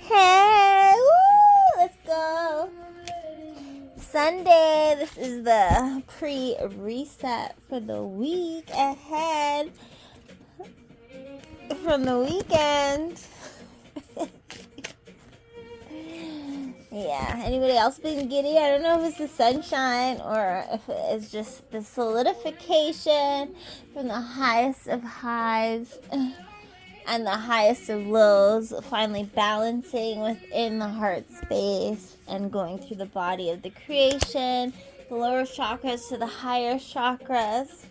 Hey, woo, let's go. Sunday, this is the pre-reset for the week ahead from the weekend. Yeah, anybody else been giddy? I don't know if it's the sunshine or if it's just the solidification from the highest of highs and the highest of lows, finally balancing within the heart space and going through the body of the creation, the lower chakras to the higher chakras.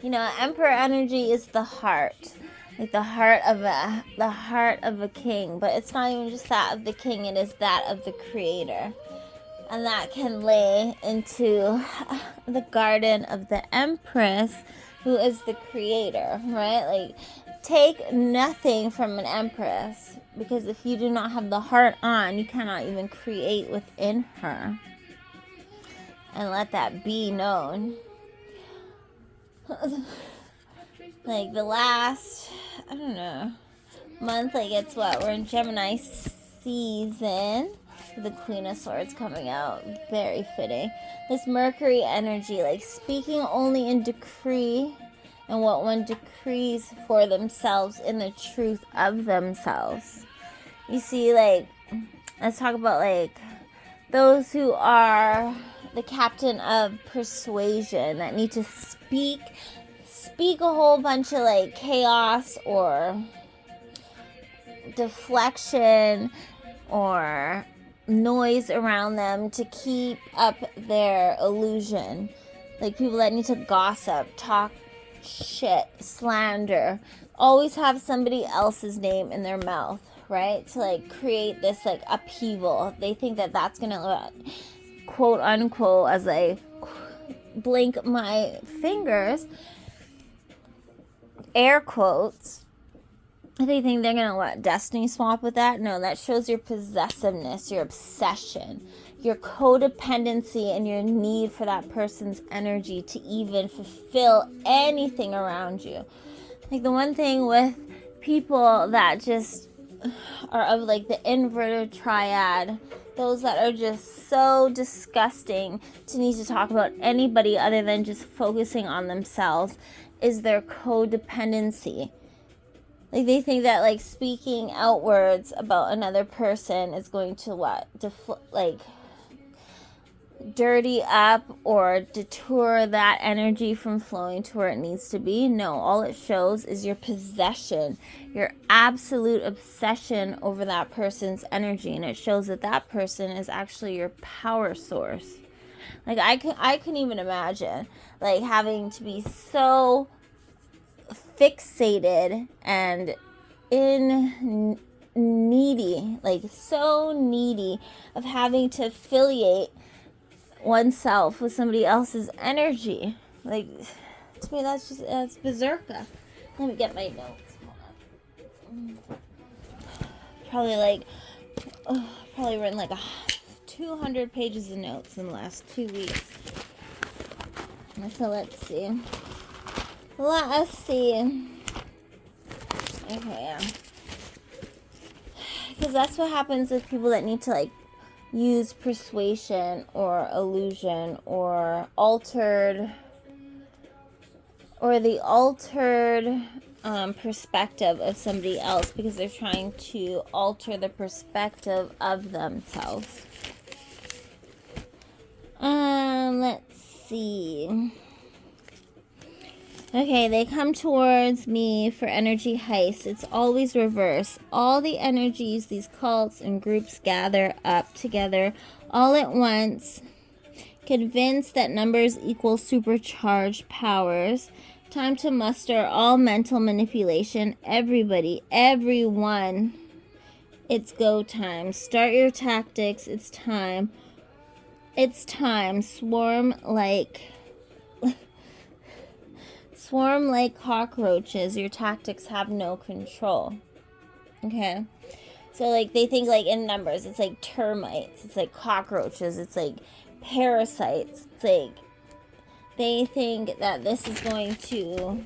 You know, Emperor energy is the heart, like the heart of a king, but it's not even just that of the king, it is that of the creator. And that can lay into the garden of the empress, who is the creator, right? Like, take nothing from an empress, because if you do not have the heart on, you cannot even create within her. And let that be known. Like the last, I don't know, month, like it's what, we're in Gemini season. The Queen of Swords coming out, very fitting. This Mercury energy, like speaking only in decree and what one decrees for themselves in the truth of themselves. You see, like, let's talk about like those who are the captain of persuasion that need to speak a whole bunch of like chaos or deflection or noise around them to keep up their illusion. Like people that need to gossip, talk shit, slander, always have somebody else's name in their mouth, right? To like create this like upheaval. They think that that's gonna quote unquote, as I blink my fingers, air quotes, they think they're gonna destiny swap with that. No, that shows your possessiveness, your obsession, your codependency, and your need for that person's energy to even fulfill anything around you. Like the one thing with people that just are of like the inverted triad, those that are just so disgusting to need to talk about anybody other than just focusing on themselves, is their codependency. Like they think that like speaking outwards about another person is going to dirty up or detour that energy from flowing to where it needs to be. No, all it shows is your possession, your absolute obsession over that person's energy, and it shows that that person is actually your power source. Like I can even imagine like having to be so fixated and needy, like so needy of having to affiliate oneself with somebody else's energy. Like to me that's berserker. Let me get my notes. Probably written like 200 pages of notes in the last 2 weeks. So let's see. Okay, yeah. Because that's what happens with people that need to like use persuasion or illusion or the altered perspective of somebody else, because they're trying to alter the perspective of themselves. Let's see. Okay, they come towards me for energy heist. It's always reverse. All the energies, these cults and groups gather up together all at once, convinced that numbers equal supercharged powers. Time to muster all mental manipulation. Everybody, everyone. It's go time. Start your tactics. It's time. It's time. Swarm like cockroaches. Your tactics have no control. Okay? So, like, they think, like, in numbers, it's like termites. It's like cockroaches. It's like parasites. It's like, they think that this is going to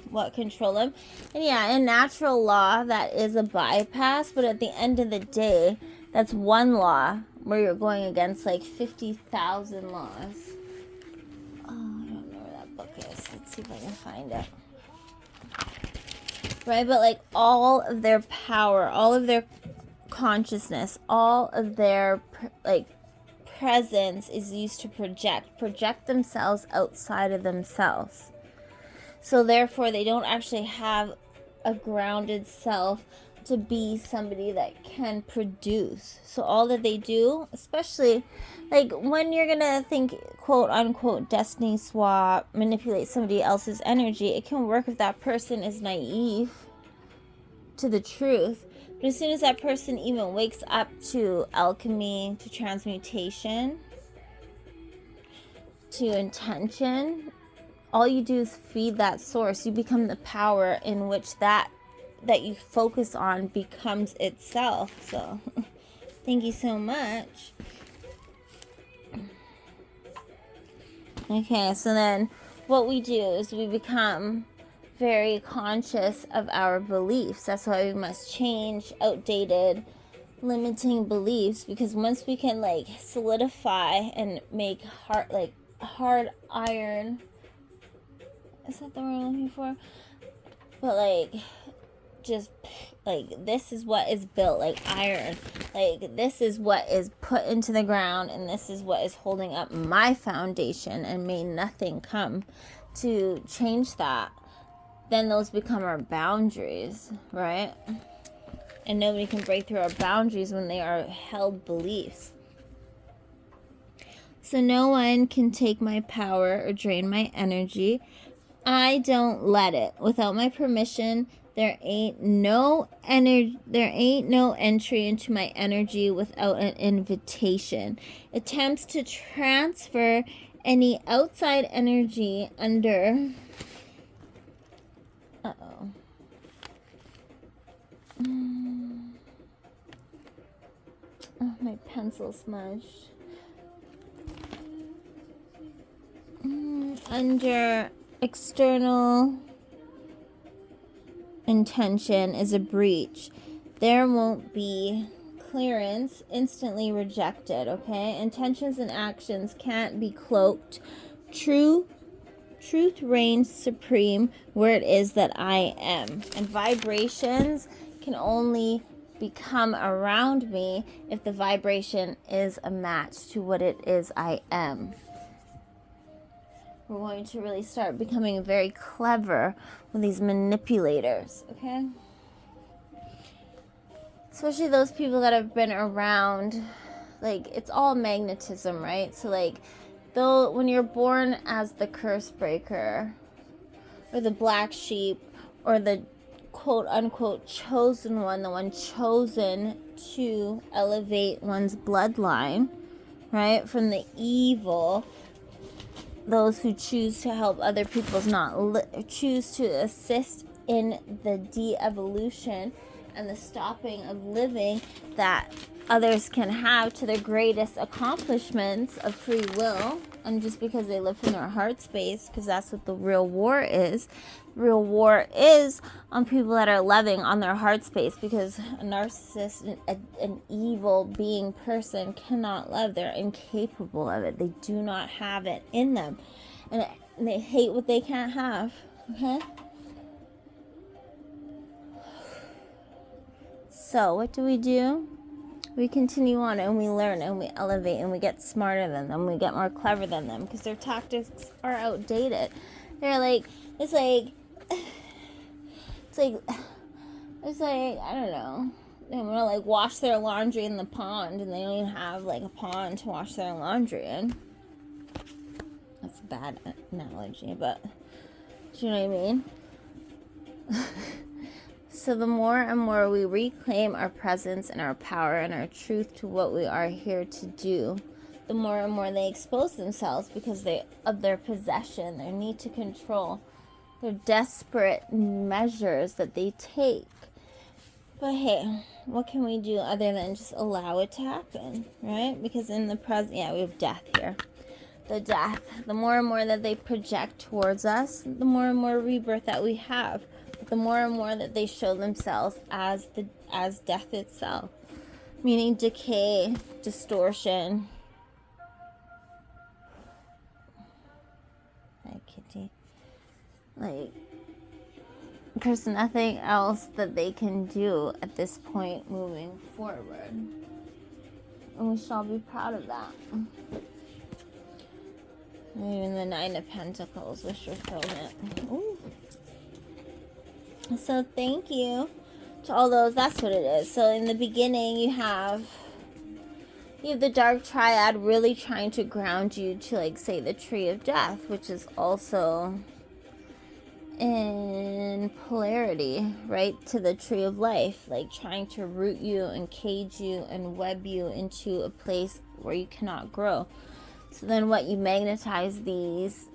what control them. And yeah, in natural law, that is a bypass, but at the end of the day, that's one law where you're going against like 50,000 laws. Oh, I don't know where that book is. Let's see if I can find it. Right, but like all of their power, all of their consciousness, all of their like presence is used to project themselves outside of themselves. So therefore, they don't actually have a grounded self to be somebody that can produce. So all that they do, especially like when you're gonna think quote unquote destiny swap, manipulate somebody else's energy, it can work if that person is naive to the truth. But as soon as that person even wakes up to alchemy, to transmutation, to intention, all you do is feed that source. You become the power in which that you focus on becomes itself. So thank you so much. Okay, so then what we do is we become very conscious of our beliefs. That's why we must change outdated limiting beliefs, because once we can like solidify and make hard iron, is that the word I'm looking for? But like just like this is what is built like iron, like this is what is put into the ground, and this is what is holding up my foundation, and may nothing come to change that. Then those become our boundaries, right? And nobody can break through our boundaries when they are held beliefs. So no one can take my power or drain my energy. I don't let it. Without my permission, there ain't no entry into my energy without an invitation. Attempts to transfer any outside energy under Oh, my pencil smudged. Under external intention is a breach. There won't be clearance, instantly rejected, okay? Intentions and actions can't be cloaked. Truth reigns supreme where it is that I am. And vibrations can only become around me if the vibration is a match to what it is I am. We're going to really start becoming very clever with these manipulators, okay? Especially those people that have been around, like, it's all magnetism, right? So, like, though when you're born as the curse breaker, or the black sheep, or the quote-unquote chosen one, the one chosen to elevate one's bloodline, right, from the evil, those who choose to help other people's choose to assist in the de-evolution and the stopping of living that others can have to their greatest accomplishments of free will, and just because they live from their heart space, because that's what the real war is. Real war is on people that are loving on their heart space, because a narcissist, an evil being person cannot love. They're incapable of it. They do not have it in them, and they hate what they can't have, okay? So what do? We continue on, and we learn, and we elevate, and we get smarter than them. We get more clever than them, because their tactics are outdated. They're like, it's like, I don't know. They want to like wash their laundry in the pond, and they don't even have like a pond to wash their laundry in. That's a bad analogy, but do you know what I mean? So the more and more we reclaim our presence and our power and our truth to what we are here to do, the more and more they expose themselves because of their possession, their need to control, their desperate measures that they take. But hey, what can we do other than just allow it to happen, right? Because in the present, we have death here. the death. The more and more that they project towards us, the more and more rebirth that we have. The more and more that they show themselves as death itself, meaning decay, distortion. Hi, kitty. Like, there's nothing else that they can do at this point moving forward. And we should all be proud of that. Even the Nine of Pentacles, wish fulfillment. Ooh. So thank you to all those. That's what it is. So in the beginning, you have the Dark Triad really trying to ground you to, like, say, the Tree of Death, which is also in polarity, right, to the Tree of Life, like trying to root you and cage you and web you into a place where you cannot grow. So then what you magnetize this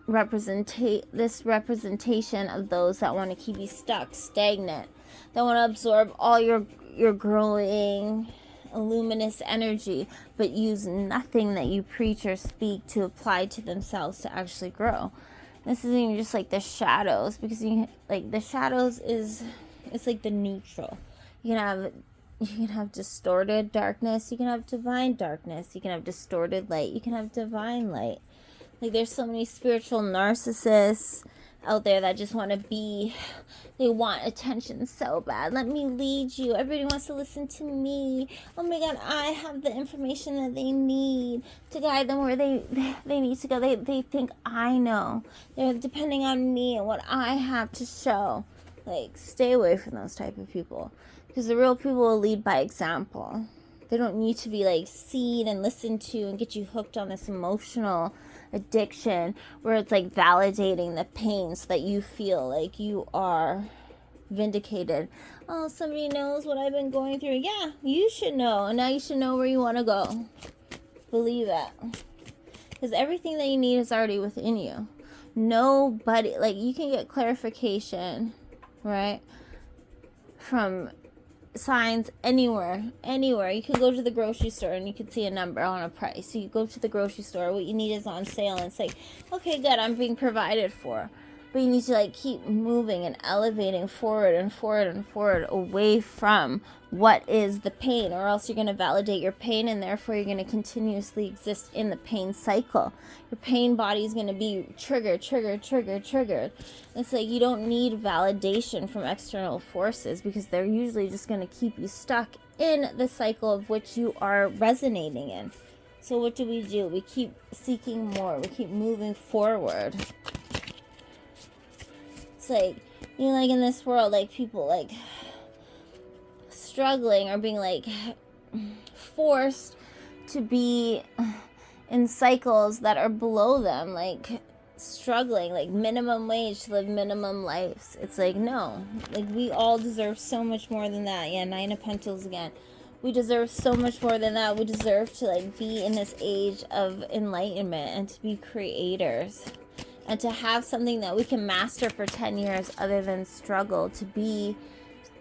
representation of those that want to keep you stuck, stagnant, that want to absorb all your growing luminous energy, but use nothing that you preach or speak to apply to themselves to actually grow. This isn't even just like the shadows, because the shadows it's like the neutral. You can have distorted darkness, you can have divine darkness, you can have distorted light, you can have divine light. Like, there's so many spiritual narcissists out there that just want to they want attention so bad. Let me lead you. Everybody wants to listen to me. Oh my God, I have the information that they need to guide them where they need to go. They think I know. They're depending on me and what I have to show. Like, stay away from those type of people, because the real people will lead by example. They don't need to be, like, seen and listened to and get you hooked on this emotional addiction where it's like validating the pain so that you feel like you are vindicated. Oh, somebody knows what I've been going through. Yeah, you should know, and now you should know where you want to go. Believe it, because everything that you need is already within you. Nobody, like, you can get clarification, right, from signs anywhere. You could go to the grocery store and you could see a number on a price. So you go to the grocery store, what you need is on sale, and it's like, okay, good, I'm being provided for. But you need to, like, keep moving and elevating forward and forward and forward away from what is the pain, or else you're going to validate your pain, and therefore you're going to continuously exist in the pain cycle. Your pain body is going to be triggered. It's like you don't need validation from external forces, because they're usually just going to keep you stuck in the cycle of which you are resonating in. So what do? We keep seeking more. We keep moving forward. It's like, like in this world, like, people, like, struggling or being, like, forced to be in cycles that are below them, like, struggling, like, minimum wage to live minimum lives. It's like, no, like, we all deserve so much more than that. Yeah, Nine of Pentacles again. We deserve so much more than that. We deserve to, like, be in this age of enlightenment and to be creators. And to have something that we can master for 10 years other than struggle, to be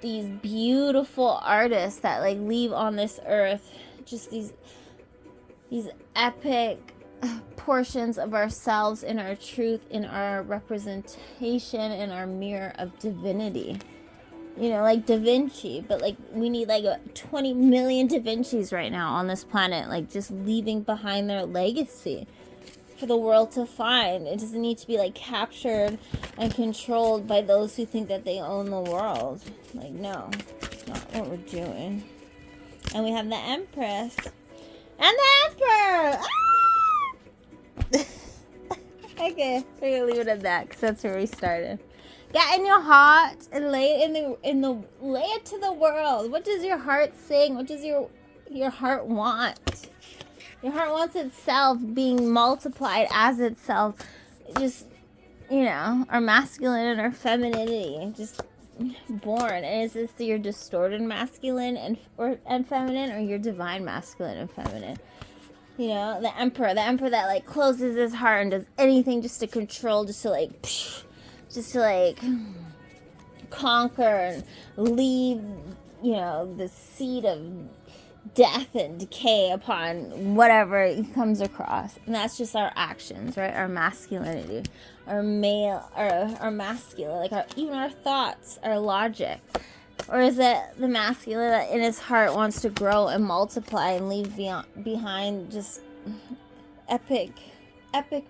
these beautiful artists that, like, leave on this earth just these epic portions of ourselves, in our truth, in our representation, in our mirror of divinity. Like Da Vinci, but, like, we need, like, 20 million Da Vincis right now on this planet, like, just leaving behind their legacy for the world to find. It doesn't need to be, like, captured and controlled by those who think that they own the world. Like, no, it's not what we're doing. And we have the Empress and the Emperor. Okay, we're gonna leave it at that, because that's where we started. Get in your heart and lay it lay it to the world. What does your heart sing? What does your heart want? Your heart wants itself being multiplied as itself. Just, our masculine and our femininity just born. And is this your distorted masculine and feminine, or your divine masculine and feminine? The emperor that, like, closes his heart and does anything just to control, just to, like, conquer and leave, the seed of death and decay upon whatever it comes across. And that's just our actions, right? Our masculinity, our male, our masculine, like even our thoughts, our logic. Or is it the masculine that in his heart wants to grow and multiply and leave behind just epic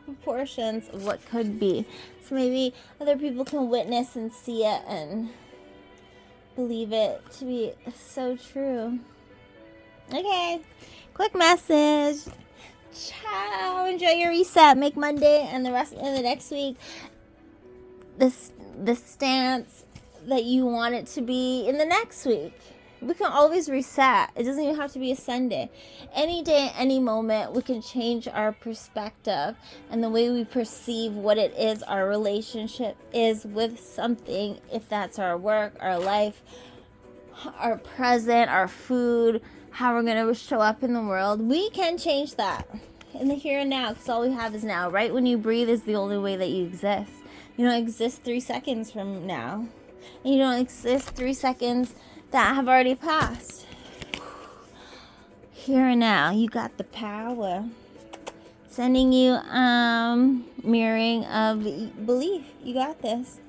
proportions of what could be? So maybe other people can witness and see it and believe it to be so true. Okay, quick message. Ciao. Enjoy your reset. Make Monday and the rest of the next week the stance that you want it to be in the next week. We can always reset. It doesn't even have to be a Sunday. Any day, any moment, we can change our perspective and the way we perceive what it is our relationship is with something, if that's our work, our life, our present, our food, how we're going to show up in the world. We can change that in the here and now, because all we have is now. Right when you breathe is the only way that you exist. You don't exist 3 seconds from now. And you don't exist 3 seconds that have already passed. Here and now, you got the power. Sending you mirroring of belief. You got this.